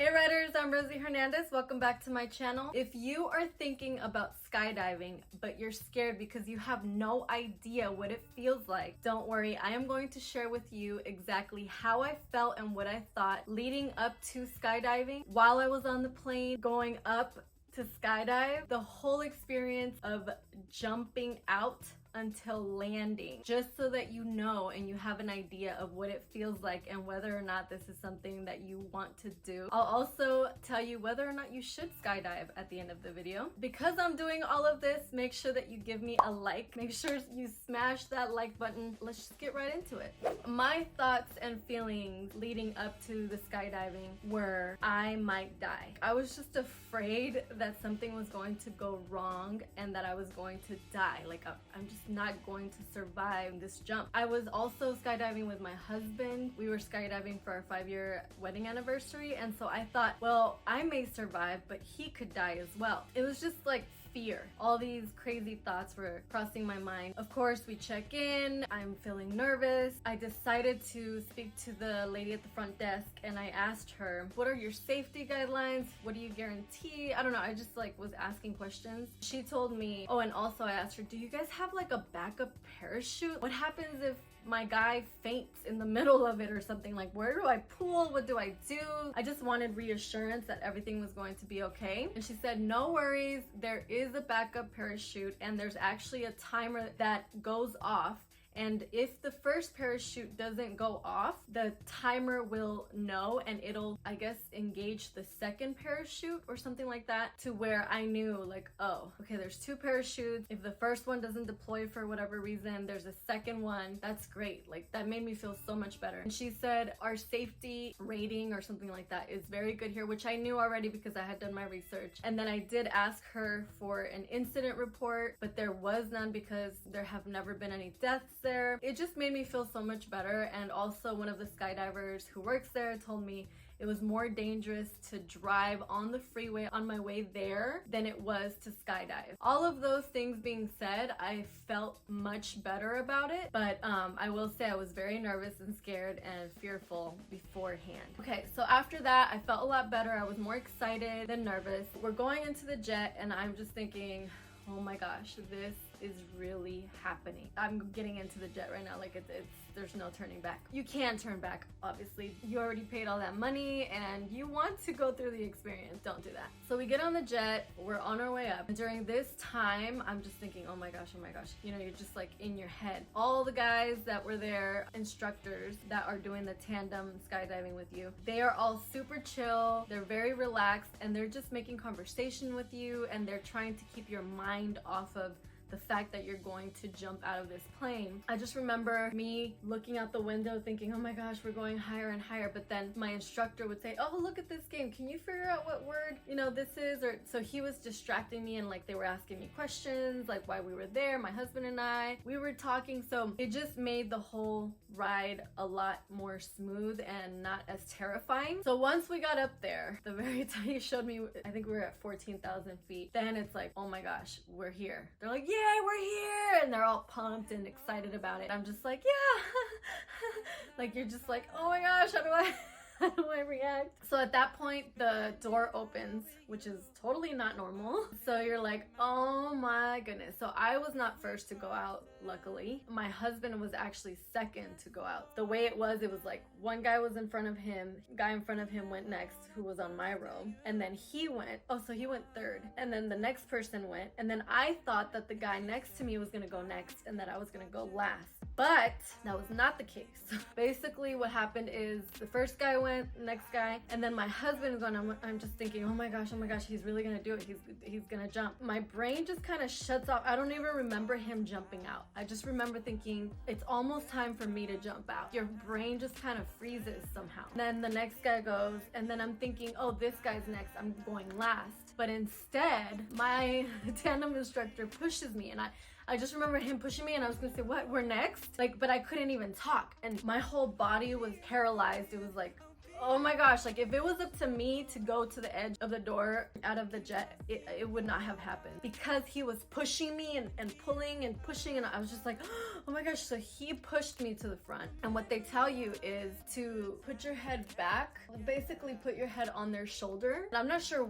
Hey Riders, I'm Rosy Hernandez. Welcome back to my channel. If you are thinking about skydiving, but you're scared because you have no idea what it feels like, don't worry. I am going to share with you exactly how I felt and what I thought leading up to skydiving. While I was on the plane going up to skydive, the whole experience of jumping out until landing, just so that you know and you have an idea of what it feels like and whether or not this is something that you want to do. I'll also tell you whether or not you should skydive at the end of the video. Because I'm doing all of this, make sure that you give me a like. Make sure you smash that like button. Let's just get right into it. My thoughts and feelings leading up to the skydiving were I might die. I was just afraid that something was going to go wrong and that I was going to die. Like I'm just not going to survive this jump. I was also skydiving with my husband. We were skydiving for our 5-year wedding anniversary, and so I thought, well, I may survive, but he could die as well. It was just like fear. All these crazy thoughts were crossing my mind. Of course, we check in. I'm feeling nervous. I decided to speak to the lady at the front desk and I asked her, what are your safety guidelines? What do you guarantee? I don't know. I just was asking questions. She told me, oh, and also I asked her, do you guys have like a backup parachute? What happens if my guy faints in the middle of it or something? Like, where do I pull? What do I do? I just wanted reassurance that everything was going to be okay. And she said, no worries, there is a backup parachute and there's actually a timer that goes off. And if the first parachute doesn't go off, the timer will know and it'll, I guess, engage the second parachute or something like that, to where I knew like, oh, okay, there's 2 parachutes. If the first one doesn't deploy for whatever reason, there's a second one. That's great. Like, that made me feel so much better. And she said our safety rating or something like that is very good here, which I knew already because I had done my research. And then I did ask her for an incident report, but there was none because there have never been any deaths there. It just made me feel so much better. And also one of the skydivers who works there told me it was more dangerous to drive on the freeway on my way there than it was to skydive. All of those things being said, I felt much better about it, but I will say I was very nervous and scared and fearful beforehand. Okay, so after that, I felt a lot better. I was more excited than nervous. We're going into the jet and I'm just thinking, oh my gosh, this is really happening. I'm getting into the jet right now. Like there's no turning back. You can't turn back, obviously. You already paid all that money and you want to go through the experience. Don't do that. So we get on the jet, we're on our way up. And during this time, I'm just thinking, oh my gosh, oh my gosh. You know, you're just like in your head. All the guys that were there, instructors that are doing the tandem skydiving with you, they are all super chill. They're very relaxed and they're just making conversation with you and they're trying to keep your mind off of the fact that you're going to jump out of this plane. I just remember me looking out the window thinking, oh my gosh, we're going higher and higher. But then my instructor would say, oh, look at this game. Can you figure out what word, this is? Or so he was distracting me and like they were asking me questions, like why we were there. My husband and I, we were talking. So it just made the whole ride a lot more smooth and not as terrifying. So once we got up there, the very time he showed me, I think we were at 14,000 feet. Then it's like, oh my gosh, we're here. They're like, yeah, we're here, and they're all pumped and excited about it. I'm just like, yeah. Like, you're just like, oh my gosh, how do I react? So at that point, the door opens, which is totally not normal. So you're like, oh my goodness. So I was not first to go out, luckily. My husband was actually second to go out. The way it was like one guy was in front of him, guy in front of him went next, who was on my row. And then he went, so he went third. And then the next person went. And then I thought that the guy next to me was gonna go next and that I was gonna go last. But that was not the case. Basically what happened is the first guy went, next guy, and then my husband is going. I'm just thinking, oh my gosh, he's really gonna do it. He's gonna jump. My brain just kind of shuts off. I don't even remember him jumping out. I just remember thinking it's almost time for me to jump out. Your brain just kind of freezes somehow. Then the next guy goes, and then I'm thinking, oh, this guy's next, I'm going last. But instead, my tandem instructor pushes me, and I just remember him pushing me and I was gonna say, what, we're next? But I couldn't even talk. And my whole body was paralyzed. It was like, Oh my gosh, like if it was up to me to go to the edge of the door out of the jet, it would not have happened, because he was pushing me and pulling and pushing, and I was just like, oh my gosh. So he pushed me to the front. And what they tell you is to put your head back, basically put your head on their shoulder. And I'm not sure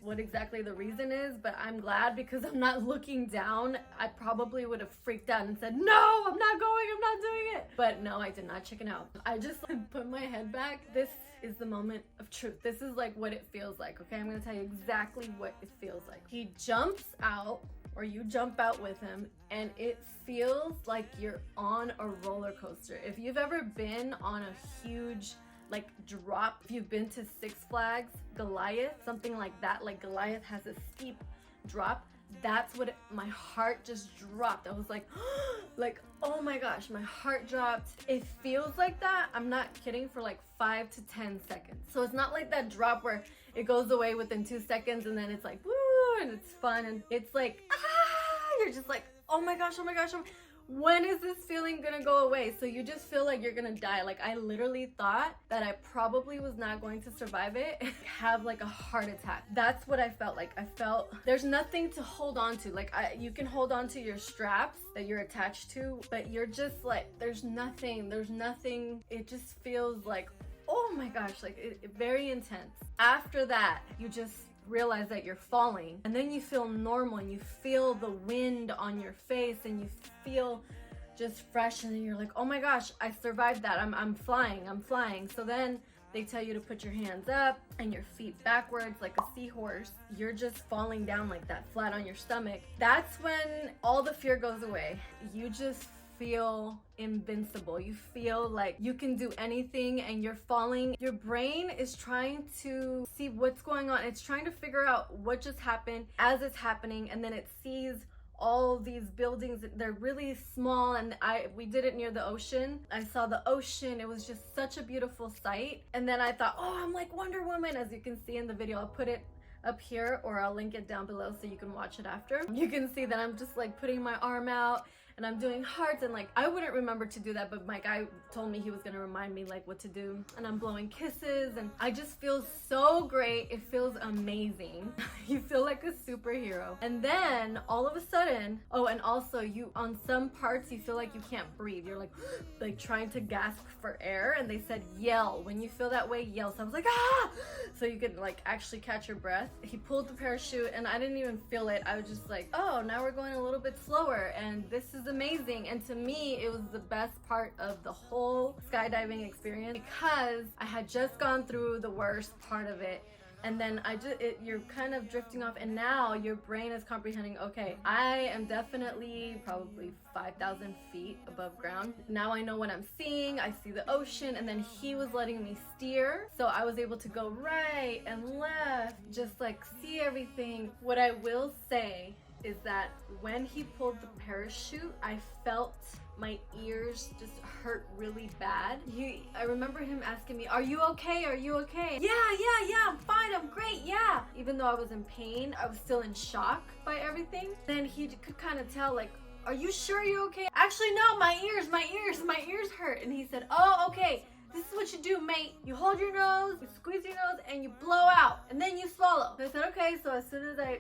what exactly the reason is, but I'm glad, because I'm not looking down. I probably would have freaked out and said, no, I'm not going, I'm not doing it. But no, I did not chicken out. I just put my head back. This is the moment of truth. This is like what it feels like, okay? I'm gonna tell you exactly what it feels like. He jumps out, or you jump out with him, and it feels like you're on a roller coaster. If you've ever been on a huge like drop, if you've been to Six Flags, Goliath, something like that, like Goliath has a steep drop, that's what my heart just dropped. I was like, like, oh my gosh, my heart dropped. It feels like that, I'm not kidding, for like 5 to 10 seconds. So it's not like that drop where it goes away within 2 seconds and then it's like, woo, and it's fun, and it's like, you're just like, oh my gosh, oh my gosh, when is this feeling gonna go away? So you just feel like you're gonna die. Like I literally thought that I probably was not going to survive it, have like a heart attack. That's what I felt like. I felt there's nothing to hold on to. Like you can hold on to your straps that you're attached to, but you're just like, there's nothing. It just feels like, oh my gosh, like very intense. After that, you just realize that you're falling, and then you feel normal, and you feel the wind on your face, and you feel just fresh, and then you're like, oh my gosh, I survived that. I'm flying. So then they tell you to put your hands up and your feet backwards like a seahorse. You're just falling down like that, flat on your stomach. That's when all the fear goes away. You just feel invincible. You feel like you can do anything, and you're falling. Your brain is trying to see what's going on. It's trying to figure out what just happened as it's happening, and then it sees all these buildings. They're really small, and we did it near the ocean. I saw the ocean. It was just such a beautiful sight. And then I thought, oh, I'm like Wonder Woman, as you can see in the video. I'll put it up here, or I'll link it down below so you can watch it after. You can see that I'm just like putting my arm out, and I'm doing hearts, and like I wouldn't remember to do that, but my guy told me he was gonna remind me like what to do, and I'm blowing kisses, and I just feel so great. It feels amazing. You feel like a superhero. And then all of a sudden, oh, and also you, on some parts you feel like you can't breathe. You're like trying to gasp for air, and they said yell. When you feel that way, yell. So I was like, ah, so you could like actually catch your breath. He pulled the parachute, and I didn't even feel it. I was just like, oh, now we're going a little bit slower, and this is amazing. And to me, it was the best part of the whole skydiving experience, because I had just gone through the worst part of it, and then you're kind of drifting off, and now your brain is comprehending, okay, I am definitely probably 5,000 feet above ground. Now I know what I'm seeing. I see the ocean, and then he was letting me steer, so I was able to go right and left, just like see everything. What I will say is that when he pulled the parachute, I felt my ears just hurt really bad. I remember him asking me, are you okay? Are you okay? Yeah, I'm fine, I'm great, yeah. Even though I was in pain, I was still in shock by everything. Then he could kind of tell, like, are you sure you're okay? Actually, no, my ears hurt. And he said, oh, okay. This is what you do, mate. You hold your nose, you squeeze your nose, and you blow out, and then you swallow. So I said, okay. So as soon as I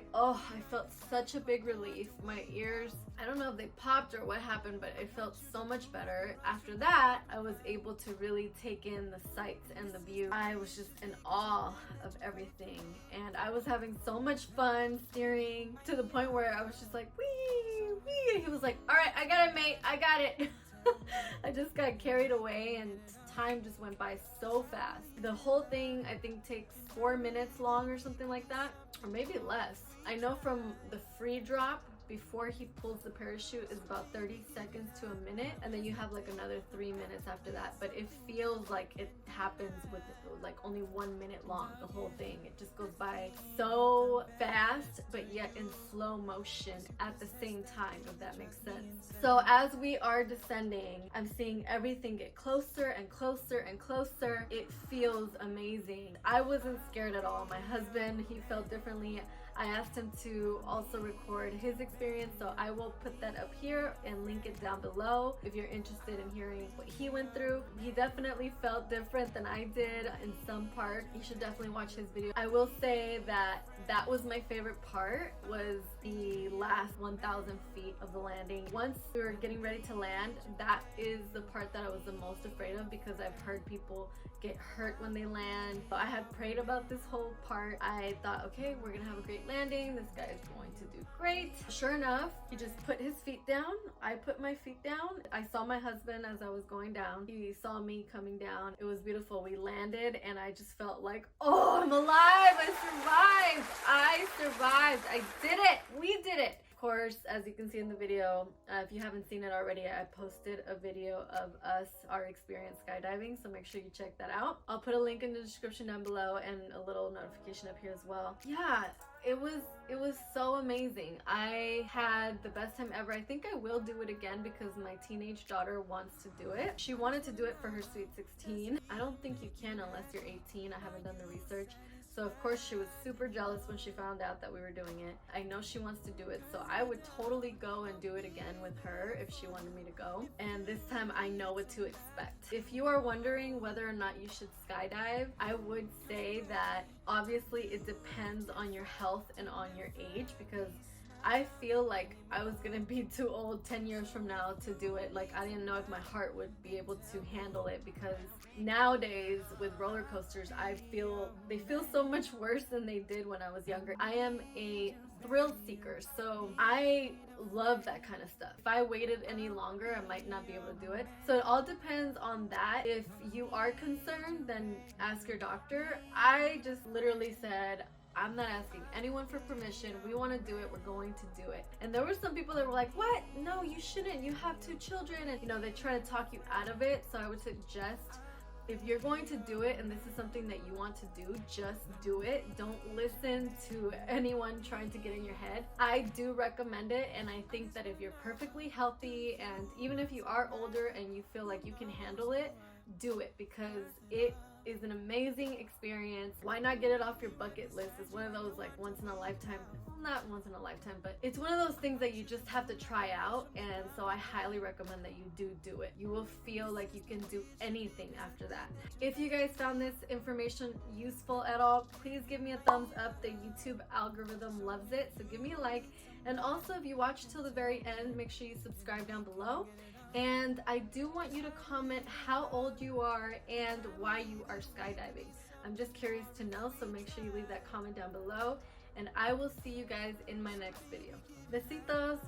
felt such a big relief. My ears, I don't know if they popped or what happened, but it felt so much better. After that, I was able to really take in the sights and the view. I was just in awe of everything, and I was having so much fun steering, to the point where I was just like, wee, wee. And he was like, all right, I got it, mate, I got it. I just got carried away, and time just went by so fast. The whole thing, I think, takes 4 minutes long or something like that, or maybe less. I know from the free drop, before he pulls the parachute, is about 30 seconds to a minute, and then you have like another 3 minutes after that. But it feels like it happens with like only 1 minute long, the whole thing. It just goes by so fast, but yet in slow motion at the same time, if that makes sense. So as we are descending, I'm seeing everything get closer and closer and closer. It feels amazing. I wasn't scared at all. My husband, he felt differently. I asked him to also record his experience experience, so I will put that up here and link it down below if you're interested in hearing what he went through. He definitely felt different than I did in some part. You should definitely watch his video. I will say that that was my favorite part, was the last 1,000 feet of the landing. Once we were getting ready to land, that is the part that I was the most afraid of, because I've heard people get hurt when they land. But I had prayed about this whole part. I thought, okay, we're gonna have a great landing. This guy is going to do great. Sure enough, he just put his feet down. I put my feet down. I saw my husband as I was going down. He saw me coming down. It was beautiful. We landed and I just felt like, oh, I'm alive. I survived. I survived. I did it. We did it. Of course, as you can see in the video, if you haven't seen it already, I posted a video of us, our experience skydiving, so make sure you check that out. I'll put a link in the description down below and a little notification up here as well. Yeah, it was so amazing. I had the best time ever. I think I will do it again because my teenage daughter wants to do it. She wanted to do it for her sweet 16. I don't think you can unless you're 18. I haven't done the research. So of course she was super jealous when she found out that we were doing it. I know she wants to do it, so I would totally go and do it again with her if she wanted me to go. And this time I know what to expect. If you are wondering whether or not you should skydive, I would say that obviously it depends on your health and on your age, because I feel like I was gonna be too old 10 years from now to do it. Like, I didn't know if my heart would be able to handle it, because nowadays with roller coasters, they feel so much worse than they did when I was younger. I am a thrill seeker, so I love that kind of stuff. If I waited any longer, I might not be able to do it. So it all depends on that. If you are concerned, then ask your doctor. I just literally said, I'm not asking anyone for permission. We want to do it. We're going to do it. And there were some people that were like, what? No, you shouldn't. You have 2 children. And, you know, they try to talk you out of it. So I would suggest, if you're going to do it and this is something that you want to do, just do it. Don't listen to anyone trying to get in your head. I do recommend it, and I think that if you're perfectly healthy, and even if you are older and you feel like you can handle it, do it, because it is an amazing experience. Why not get it off your bucket list? It's one of those like once in a lifetime, well, not once in a lifetime, but it's one of those things that you just have to try out. And so I highly recommend that you do it. You will feel like you can do anything after that. If you guys found this information useful at all, please give me a thumbs up. The YouTube algorithm loves it, so give me a like. And also, if you watch till the very end, make sure you subscribe down below. And I do want you to comment how old you are and why you are skydiving. I'm just curious to know, so make sure you leave that comment down below. And I will see you guys in my next video. Besitos!